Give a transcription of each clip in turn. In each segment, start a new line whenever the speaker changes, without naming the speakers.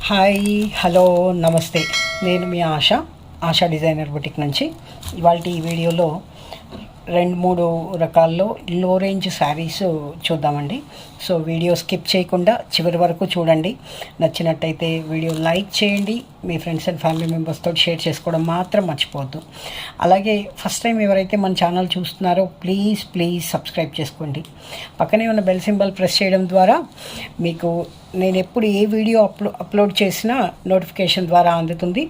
Hi hello నమస్తే. నేను మీ ASHA designer boutique నుంచి ఇవాళ ఈ వీడియోలో 2-3 రకాల్లో లో రేంజ్ శారీస్ చూద్దామండి. సో వీడియో స్కిప్ చేయకుండా చివరి వరకు చూడండి. నచ్చినట్టయితే వీడియో లైక్ చేయండి, మీ ఫ్రెండ్స్ అండ్ ఫ్యామిలీ మెంబర్స్తో షేర్ చేసుకోవడం మాత్రం మర్చిపోవద్దు. అలాగే ఫస్ట్ టైం ఎవరైతే మన ఛానల్ చూస్తున్నారో ప్లీజ్ సబ్స్క్రైబ్ చేసుకోండి. పక్కనే ఉన్న బెల్ సింబల్ ప్రెస్ చేయడం ద్వారా మీకు నేను ఎప్పుడు ఏ వీడియో అప్లోడ్ చేసినా నోటిఫికేషన్ ద్వారా అందుతుంది.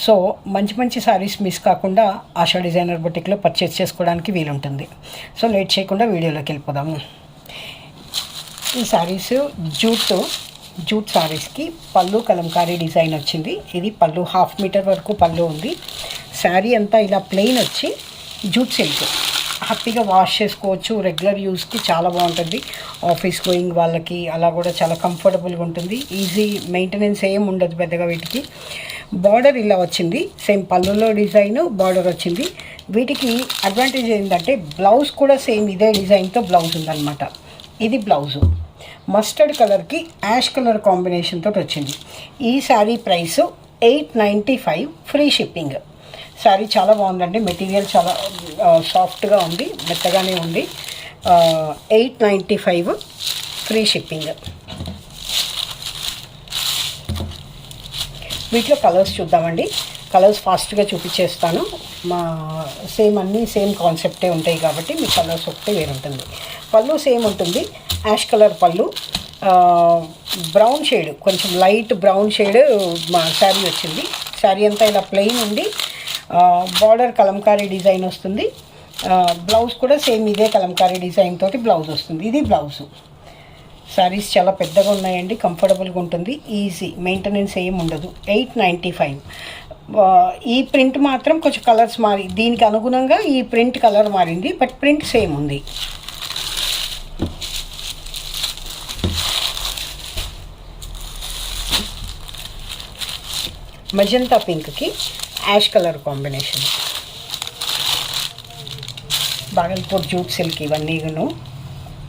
సో మంచి శారీస్ మిస్ కాకుండా ఆశా డిజైనర్ బుటిక్లో పర్చేస్ చేసుకోవడానికి వీలుంటుంది. సో లేట్ చేయకుండా వీడియోలోకి వెళ్ళిపోదాము. ఈ శారీస్ జూట్ శారీస్కి పళ్ళు కలంకారీ డిజైన్ వచ్చింది. ఇది పళ్ళు 1/2 మీటర్ వరకు పళ్ళు ఉంది. శారీ అంతా ఇలా ప్లెయిన్ వచ్చి జూట్ సిల్క్, హ్యాపీగా వాష్ చేసుకోవచ్చు. రెగ్యులర్ యూస్కి చాలా బాగుంటుంది. ఆఫీస్ గోయింగ్ వాళ్ళకి అలా కూడా చాలా కంఫర్టబుల్గా ఉంటుంది. ఈజీ మెయింటెనెన్స్ ఏం ఉండదు పెద్దగా. వీటికి బార్డర్ ఇలా వచ్చింది, సేమ్ పళ్ళులో డిజైన్ బార్డర్ వచ్చింది. వీటికి అడ్వాంటేజ్ ఏంటంటే బ్లౌజ్ కూడా సేమ్ ఇదే డిజైన్తో బ్లౌజ్ ఉందన్నమాట. ఇది బ్లౌజు మస్టర్డ్ కలర్కి యాష్ కలర్ కాంబినేషన్ తోటి వచ్చింది. ఈ sari price 895 free shipping. Sari చాలా బాగుందండి. మెటీరియల్ చాలా సాఫ్ట్గా ఉంది, మెత్తగానే ఉంది. 895 ఫ్రీ షిప్పింగ్. వీటిలో కలర్స్ చూద్దామండి. కలర్స్ ఫాస్ట్గా చూపించేస్తాను. అన్నీ సేమ్ కాన్సెప్టే ఉంటాయి కాబట్టి మీ కలర్స్ ఒకటే వేరు ఉంటుంది. పళ్ళు సేమ్ ఉంటుంది, యాష్ కలర్ పళ్ళు. బ్రౌన్ షేడ్, కొంచెం లైట్ బ్రౌన్ షేడ్ మా శారీ వచ్చింది. శారీ అంతా ఇలా ప్లెయిన్ ఉంది. బార్డర్ కలంకారీ డిజైన్ వస్తుంది. బ్లౌజ్ కూడా సేమ్ ఇదే కలంకారీ డిజైన్ తోటి బ్లౌజ్ వస్తుంది. ఇది బ్లౌజు. శారీస్ చాలా పెద్దగా ఉన్నాయండి, కంఫర్టబుల్గా ఉంటుంది, ఈజీ మెయింటెనెన్స్ ఏం ఉండదు. 895. ఈ ప్రింట్ మాత్రం కొంచెం కలర్స్ మారి, దీనికి అనుగుణంగా ఈ ప్రింట్ కలర్ మారింది, బట్ ప్రింట్ సేమ్ ఉంది. మెజంతా పింక్కి ash colour combination. Bhagalpur jute silk ఇవన్నీను.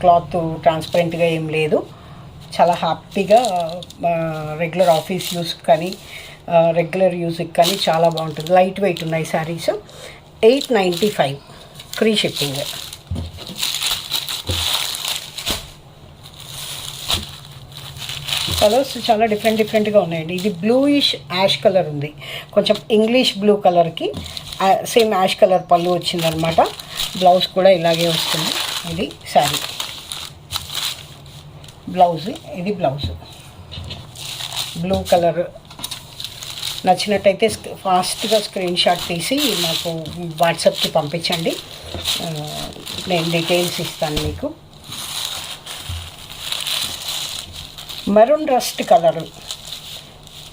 క్లాత్ ట్రాన్స్పరెంట్గా ఏం లేదు. చాలా హ్యాపీగా రెగ్యులర్ ఆఫీస్ యూస్కి కానీ రెగ్యులర్ యూస్కి కానీ చాలా బాగుంటుంది. లైట్ వెయిట్ ఉన్నాయి శారీస్. 895 free shipping. కలర్స్ చాలా డిఫరెంట్గా ఉన్నాయండి. ఇది బ్లూయిష్ యాష్ కలర్ ఉంది, కొంచెం ఇంగ్లీష్ బ్లూ కలర్కి సేమ్ యాష్ కలర్ పళ్ళు వచ్చిందనమాట. బ్లౌజ్ కూడా ఇలాగే వస్తుంది. ఇది శారీ బ్లౌజ్. ఇది బ్లౌజ్ బ్లూ కలర్. నచ్చినట్టయితే ఫాస్ట్గా స్క్రీన్ షాట్ తీసి నాకు వాట్సాప్కి పంపించండి, నేను డీటెయిల్స్ ఇస్తాను మీకు. మెరూన్ రస్ట్ కలరు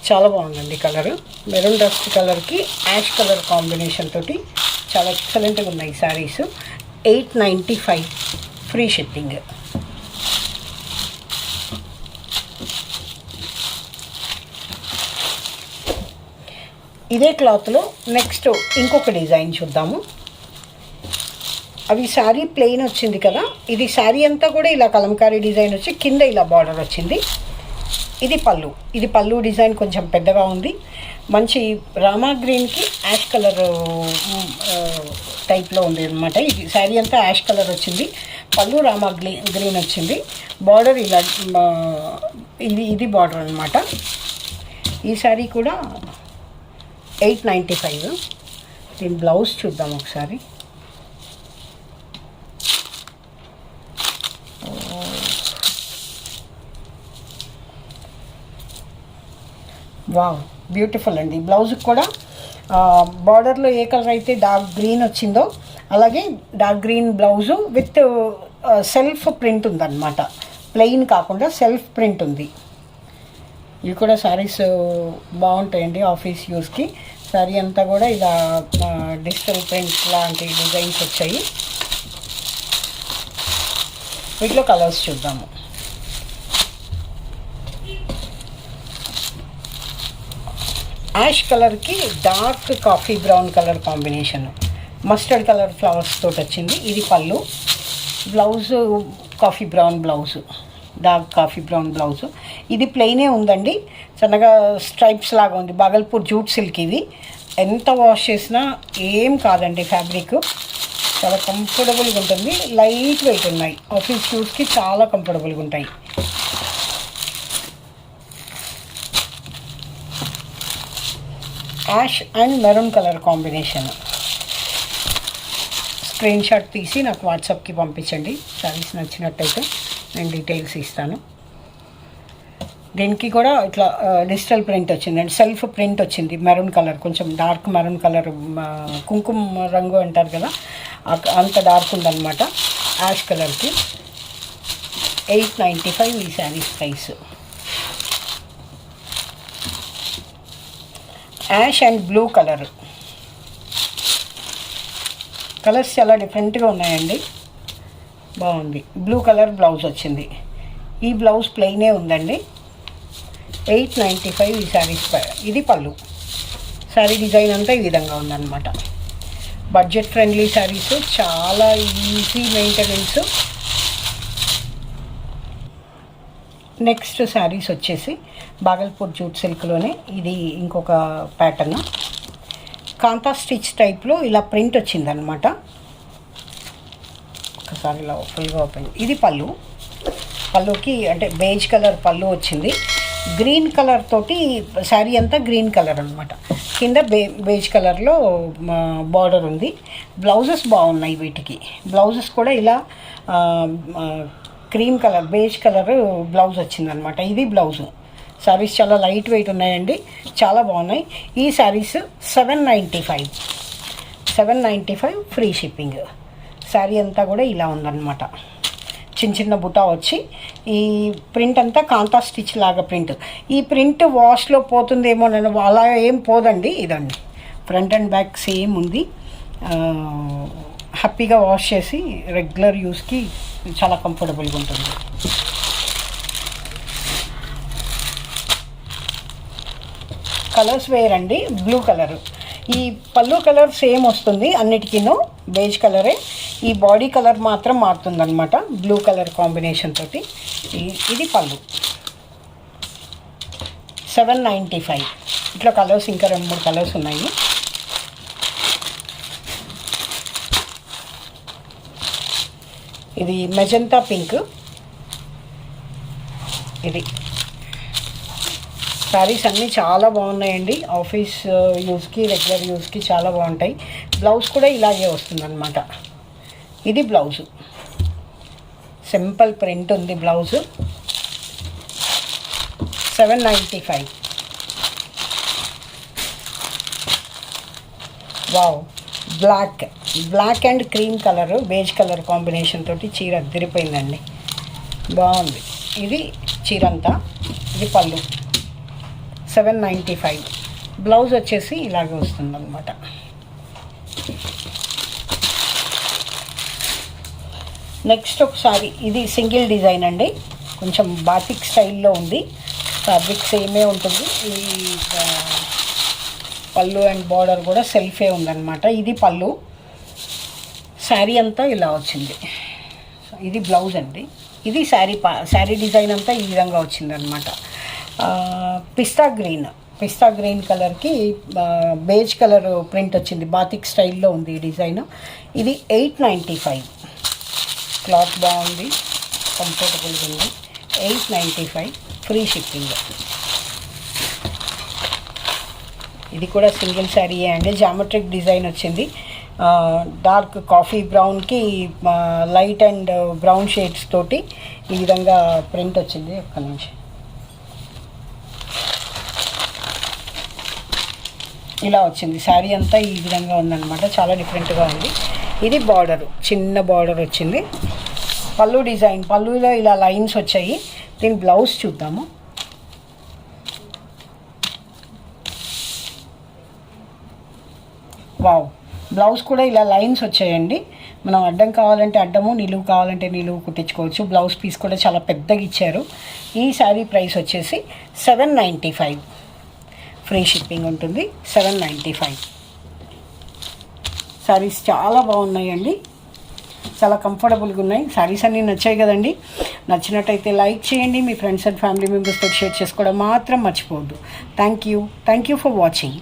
చాలా బాగుందండి. కలరు మెరూన్ రస్ట్ కలర్కి యాష్ కలర్ కాంబినేషన్ తోటి చాలా ఎక్సలెంట్గా ఉన్నాయి శారీస్. 895 free shipping. ఇదే క్లాత్లో నెక్స్ట్ ఇంకొక డిజైన్ చూద్దాము. అవి శారీ ప్లెయిన్ వచ్చింది కదా, ఇది శారీ అంతా కూడా ఇలా కలంకారీ డిజైన్ వచ్చి కింద ఇలా బార్డర్ వచ్చింది. ఇది పళ్ళు. ఇది పళ్ళు డిజైన్ కొంచెం పెద్దగా ఉంది. మంచి రామా గ్రీన్కి యాష్ కలర్ టైప్లో ఉంది అనమాట. ఇది శారీ అంతా యాష్ కలర్ వచ్చింది, పళ్ళు రామా గ్రీన్ వచ్చింది. బార్డర్ ఇలా ఇది బార్డర్ అనమాట. ఈ శారీ కూడా 895. దీని బ్లౌజ్ చూద్దాం ఒకసారి. వావ్, బ్యూటిఫుల్ అండి. బ్లౌజ్కి కూడా బార్డర్లో ఏ కలర్ అయితే డార్క్ గ్రీన్ వచ్చిందో అలాగే dark green blouse with self print ఉందన్నమాట. ప్లెయిన్ కాకుండా సెల్ఫ్ ప్రింట్ ఉంది. ఇవి కూడా శారీస్ బాగుంటాయండి ఆఫీస్ యూస్కి. శారీ అంతా కూడా ఇలా డిజిటల్ ప్రింట్స్ లాంటి డిజైన్స్ వచ్చాయి. వీటిలో కలర్స్ చూద్దాము. యాష్ కలర్కి dark coffee brown colour combination, mustard colour flowers తోటి వచ్చింది. ఇది పళ్ళు. Blouse coffee brown blouse, dark coffee brown blouse. ఇది ప్లెయినే ఉందండి, చిన్నగా స్ట్రైప్స్ లాగా ఉంది. బాగల్పూర్ జూట్ సిల్క్ ఇవి. ఎంత వాష్ చేసినా ఏం కాదండి, ఫ్యాబ్రిక్ చాలా కంఫర్టబుల్గా ఉంటుంది. లైట్ వెయిట్ ఉన్నాయి, ఆఫీస్ యూస్కి చాలా కంఫర్టబుల్గా ఉంటాయి. Ash and maroon colour combination. Screen shot తీసి నాకు వాట్సాప్కి పంపించండి. సారీస్ నచ్చినట్టయితే నేను డీటెయిల్స్ ఇస్తాను. దీనికి కూడా ఇట్లా డిజిటల్ ప్రింట్ వచ్చిందండి, సెల్ఫ్ ప్రింట్ వచ్చింది. మెరూన్ కలర్, కొంచెం డార్క్ మెరూన్ కలర్, కుంకుమ రంగు అంటారు కదా, అంత డార్క్ ఉందన్నమాట. యాష్ కలర్కి 895 ఈ saris price. Ash and blue colours చాలా డిఫరెంట్గా ఉన్నాయండి, బాగుంది. బ్లూ కలర్ బ్లౌజ్ వచ్చింది. ఈ బ్లౌజ్ ప్లెయినే ఉందండి. 895 ఈ శారీస్. ఇది పళ్ళు. శారీ డిజైన్ అంతా ఈ విధంగా ఉందన్నమాట. బడ్జెట్ ఫ్రెండ్లీ శారీస్, చాలా ఈజీ మెయింటెనెన్స్. నెక్స్ట్ శారీస్ వచ్చేసి బాగల్పూర్ జూట్ సిల్క్లోనే ఇది ఇంకొక ప్యాటర్న్. కాంతా స్టిచ్ టైప్లో ఇలా ప్రింట్ వచ్చిందనమాట. ఒకసారి ఇలా ఫుల్గా ఓపెన్. ఇది పళ్ళుకి అంటే బేజ్ కలర్ పళ్ళు వచ్చింది. గ్రీన్ కలర్ తోటి శారీ అంతా గ్రీన్ కలర్ అనమాట. కింద బేజ్ కలర్లో బార్డర్ ఉంది. బ్లౌజెస్ బాగున్నాయి వీటికి. బ్లౌజెస్ కూడా ఇలా cream colour, beige colour blouse వచ్చిందనమాట. ఇది బ్లౌజు. శారీస్ చాలా లైట్ వెయిట్ ఉన్నాయండి, చాలా బాగున్నాయి. ఈ శారీస్ 795 ఫ్రీ షిప్పింగ్. శారీ అంతా కూడా ఇలా ఉందన్నమాట. చిన్న బుటా వచ్చి ఈ ప్రింట్ అంతా కాంతా స్టిచ్ లాగా ప్రింట్. ఈ ప్రింట్ వాష్లో పోతుందేమో, నేను అలా ఏం పోదండి. ఇదండి ఫ్రంట్ అండ్ బ్యాక్ సేమ్ ఉంది. హ్యాపీగా వాష్ చేసి రెగ్యులర్ యూస్కి చాలా కంఫర్టబుల్గా ఉంటుంది. కలర్స్ వేరండి. బ్లూ కలర్, ఈ పళ్ళు కలర్ సేమ్ వస్తుంది అన్నిటికీను, బేజ్ కలరే. ఈ బాడీ కలర్ మాత్రం మారుతుంది అనమాట, బ్లూ కలర్ కాంబినేషన్ తోటి. ఇది పళ్ళు. 795. ఇట్లా కలర్స్ ఇంకా 2-3 కలర్స్ ఉన్నాయి. ఇది మెజంతా పింక్. ఇది శారీస్ అన్నీ చాలా బాగున్నాయండి, ఆఫీస్ యూస్కి రెగ్యులర్ యూస్కి చాలా బాగుంటాయి. బ్లౌజ్ కూడా ఇలాగే వస్తుందన్నమాట. ఇది బ్లౌజు, సింపుల్ ప్రింట్ ఉంది blouse. 795. Wow, black and cream colour, beige colour combination తోటి చీర అదిరిపోయిందండి, బాగుంది. ఇది చీర అంతా. ఇది పళ్ళు. 795. బ్లౌజ్ వచ్చేసి ఇలాగే వస్తుందన్నమాట. నెక్స్ట్ ఒకసారి ఇది సింగిల్ డిజైన్ అండి, కొంచెం బాతిక్ స్టైల్లో ఉంది. ఫ్యాబ్రిక్ సేమే ఉంటుంది. ఈ పళ్ళు అండ్ బార్డర్ కూడా సెల్ఫే ఉందన్నమాట. ఇది పళ్ళు. శారీ అంతా ఇలా వచ్చింది. ఇది బ్లౌజ్ అండి. ఇది శారీ డిజైన్ అంతా ఈ విధంగా వచ్చిందనమాట. పిస్తా గ్రీన్ కలర్కి బేజ్ కలర్ ప్రింట్ వచ్చింది. బాతిక్ స్టైల్లో ఉంది ఈ డిజైన్. ఇది 895. క్లాత్ బాగుంది, కంఫర్టబుల్గా ఉంది. 895 ఫ్రీ షిప్పింగ్. ఇది కూడా సింగిల్ శారీయే అండి, జామెట్రిక్ డిజైన్ వచ్చింది. డార్క్ కాఫీ బ్రౌన్కి లైట్ అండ్ బ్రౌన్ షేడ్స్ తోటి ఈ విధంగా ప్రింట్ వచ్చింది. ఒక్క నిమిషం. ఇలా వచ్చింది శారీ అంతా ఈ విధంగా ఉందన్నమాట, చాలా డిఫరెంట్గా ఉంది. ఇది బార్డర్, చిన్న బార్డర్ వచ్చింది. పళ్ళు డిజైన్, పళ్ళులో ఇలా లైన్స్ వచ్చాయి. దీని బ్లౌజ్ చూద్దాము. వావ్, బ్లౌజ్ కూడా ఇలా లైన్స్ వచ్చాయండి. మనం అడ్డం కావాలంటే అడ్డము, నిలువు కావాలంటే నిలువు కుట్టించుకోవచ్చు. బ్లౌజ్ పీస్ కూడా చాలా పెద్దగా ఇచ్చారు. ఈ శారీ ప్రైస్ వచ్చేసి 795. ఫ్రీ షిప్పింగ్ ఉంటుంది. 795. శారీస్ చాలా బాగున్నాయండి. చాలా కంఫర్టబుల్గా ఉన్నాయి. శారీస్ అన్నీ నచ్చాయి కదండి. నచ్చినట్టయితే లైక్ చేయండి, మీ ఫ్రెండ్స్ అండ్ ఫ్యామిలీ మెంబర్స్తో షేర్ చేసుకోవడం మాత్రం మర్చిపోవద్దు. Thank you for watching.